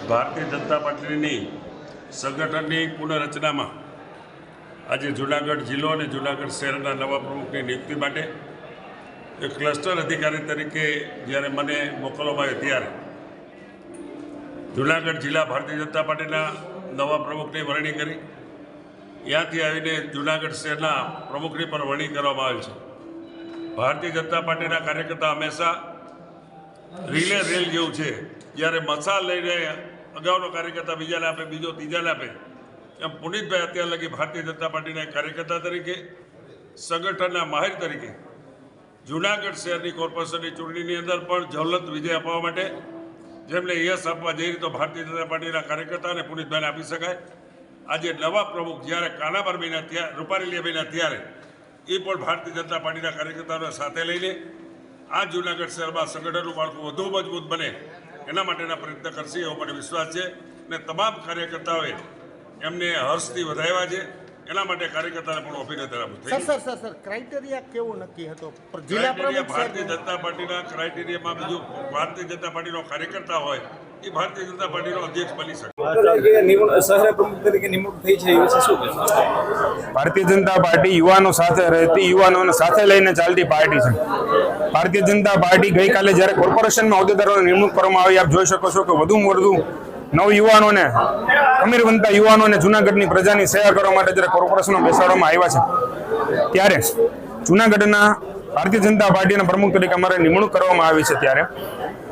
ભારતીય જનતા પાર્ટીની સંગઠનની પુનઃરચનામાં આજે જૂનાગઢ જિલ્લો અને જૂનાગઢ શહેરના નવા પ્રમુખની નિયુક્તિ માટે એક ક્લસ્ટર અધિકારી તરીકે જ્યારે મને મોકલવામાં આવ્યો ત્યારે જૂનાગઢ જિલ્લા ભારતીય જનતા પાર્ટીના નવા પ્રમુખની વરણી કરી, ત્યાંથી આવીને જૂનાગઢ શહેરના પ્રમુખની પણ વરણી કરવામાં આવેલ છે. ભારતીય જનતા પાર્ટીના કાર્યકર્તા હંમેશા રીલે રેલ જેવું છે, જ્યારે મસાલ લઈને અગાઉનો કાર્યકર્તા બીજાને આપે, બીજો ત્રીજાને આપે, એમ પુનિતભાઈ અત્યાર લગી ભારતીય જનતા પાર્ટીના કાર્યકર્તા તરીકે, સંગઠનના માહિર તરીકે જૂનાગઢ શહેરની કોર્પોરેશનની ચૂંટણીની અંદર પણ જ્વલંત વિજય આપવા માટે જેમને યશ આપવા જઈ તો ભારતીય જનતા પાર્ટીના કાર્યકર્તાને પુનિતભાઈને આપી શકાય. આજે નવા પ્રમુખ જ્યારે કાનાબાર મહિના ત્યાં રૂપારેલિયા મહિના ત્યારે એ પણ ભારતીય જનતા પાર્ટીના કાર્યકર્તાઓને સાથે લઈને આ જૂનાગઢ શહેરમાં સંગઠનનું માળખું વધુ મજબૂત બને એના માટેના પ્રયત્ન કરશે એવો મને વિશ્વાસ છે. અને તમામ કાર્યકર્તાઓએ એમને હર્ષથી વધાવ્યા છે, એના માટે કાર્યકર્તાને પણ અભિનંદન આપું. સર ક્રાઇટેરિયા કેવો નક્કી હતો? જિલ્લા પ્રમુખ ભારતીય જનતા પાર્ટીના ક્રાઇટેરિયામાં બીજું ભારતીય જનતા પાર્ટીનો કાર્યકર્તા હોય એ ભારતીય જનતા પાર્ટીનો અધ્યક્ષ બની શકે. શહેર પ્રમુખ તરીકે નિમણૂક થઈ છે એ વિશે શું કહેશો? ભારતીય જનતા પાર્ટી યુવાનો સાથે રહેતી, યુવાનોને સાથે લઈને ચાલતી પાર્ટી છે. ભારતીય જનતા પાર્ટી ગઈકાલે જ્યારે કોર્પોરેશનમાં હોદ્દેદારોની નિમણૂક કરવામાં આવી, આપ જોઈ શકો છો કે વધુમાં વધુ નવયુવાનોને, અમીર બનતા યુવાનોને જૂનાગઢની પ્રજાની સેવા કરવા માટે જ્યારે કોર્પોરેશનમાં બેસાડવામાં આવ્યા છે, ત્યારે જૂનાગઢના ભારતીય જનતા પાર્ટીના પ્રમુખ તરીકે અમારે નિમણૂક કરવામાં આવી છે, ત્યારે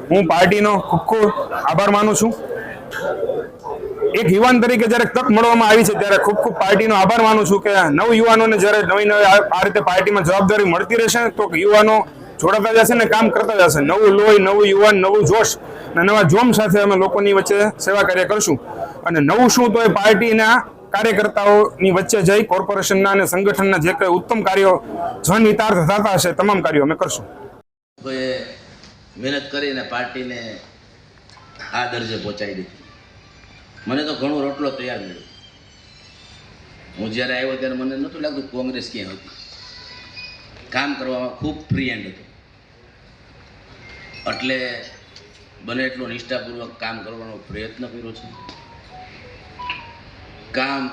હું પાર્ટીનો ખૂબ ખૂબ આભાર માનું છું. એક યુવાન તરીકે જ્યારે તક મળવામાં આવી છે ત્યારે ખૂબ ખૂબ પાર્ટીનો આભાર માનું છું કે નવ યુવાનોને જ્યારે નવી આ રીતે પાર્ટીમાં જવાબદારી મળતી રહેશે તો યુવાનો જોડાતા જશે ને કામ કરતા જશે. નવું લોહી, નવું યુવાન, નવું જોશ અને નવા જોમ સાથે અમે લોકોની વચ્ચે સેવા કાર્ય કરશું. અને નવું શું તો એ પાર્ટીના કાર્યકર્તાઓની વચ્ચે જઈ કોર્પોરેશનના અને સંગઠનના જે કંઈ ઉત્તમ કાર્યો જનહિતાર્થ થતા હશે તમામ કાર્યો અમે કરશું. મહેનત કરીને પાર્ટીને આ દરજ્જે પહોંચાડી દીધી. મને તો ઘણો રોટલો તૈયાર મળ્યો. હું જ્યારે આવ્યો ત્યારે મને નહોતું લાગતું કોંગ્રેસ ક્યાં હતી. કામ કરવામાં ખૂબ ફ્રી હેન્ડ હતો, એટલે બને એટલો નિષ્ઠાપૂર્વક કામ કરવાનો પ્રયત્ન કર્યો છે. કામ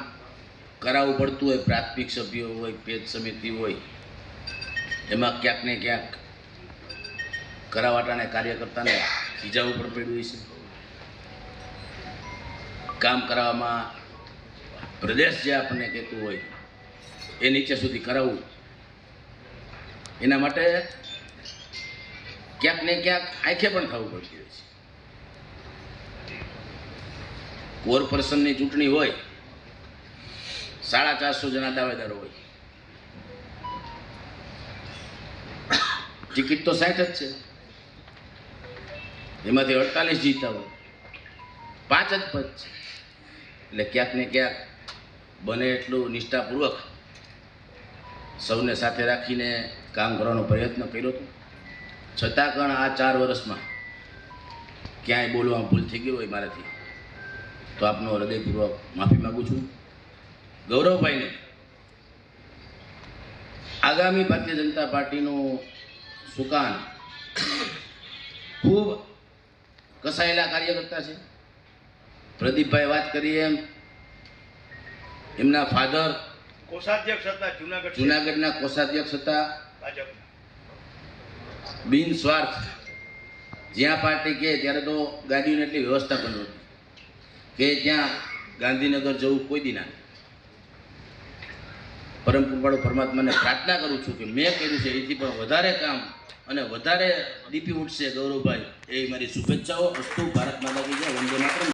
કરાવવું પડતું હોય, પ્રાથમિક સભ્યો હોય, પેજ સમિતિ હોય, એમાં ક્યાંક ને ક્યાંક કરાવાટાને કાર્યકર્તાને ખીજાવવું પણ પડ્યું છે. કામ કરાવવામાં પ્રદેશ જે આપણને કહેતું હોય એ નીચે સુધી કરાવવું, એના માટે ક્યાંક ને ક્યાંક આંખે પણ થવું પડતું હોય છે. કોર્પોરેશનની ચૂંટણી હોય, 450 જણા દાવેદારો હોય, ટિકિટ તો 60 જ છે, એમાંથી 48 જીતા હોય, 5 જ પદ છે. એટલે ક્યાંક ને ક્યાંક બને એટલું નિષ્ઠાપૂર્વક સૌને સાથે રાખીને કામ કરવાનો પ્રયત્ન કર્યો હતો. છતાં પણ આ 4 વર્ષમાં ક્યાંય બોલવામાં ભૂલ થઈ ગઈ હોય મારાથી તો આપનો હૃદયપૂર્વક માફી માગું છું. ગૌરવભાઈને આગામી ભારતીય જનતા પાર્ટીનું સુકાન ખૂબ કસાયેલા કાર્યકર્તા છે. પ્રદીપભાઈ વાત કરી એમ એમના ફાધર કોષાધ્યક્ષ હતા, જૂનાગઢના કોષાધ્યક્ષ હતા. બિનસ્વાર્થ જ્યાં પાર્ટી કહે ત્યારે તો ગાડીઓની એટલી વ્યવસ્થા પણ નહોતી કે ત્યાં ગાંધીનગર જવું કોઈ દી ના. પરમ કૃપાળુ પરમાત્માને પ્રાર્થના કરું છું કે મેં કર્યું છે એથી પણ વધારે કામ અને વધારે દીપી ઉઠશે ગૌરવભાઈ, એ મારી શુભેચ્છાઓ. અસ્તુ. ભારત માતા કી જય. વંદે માતરમ.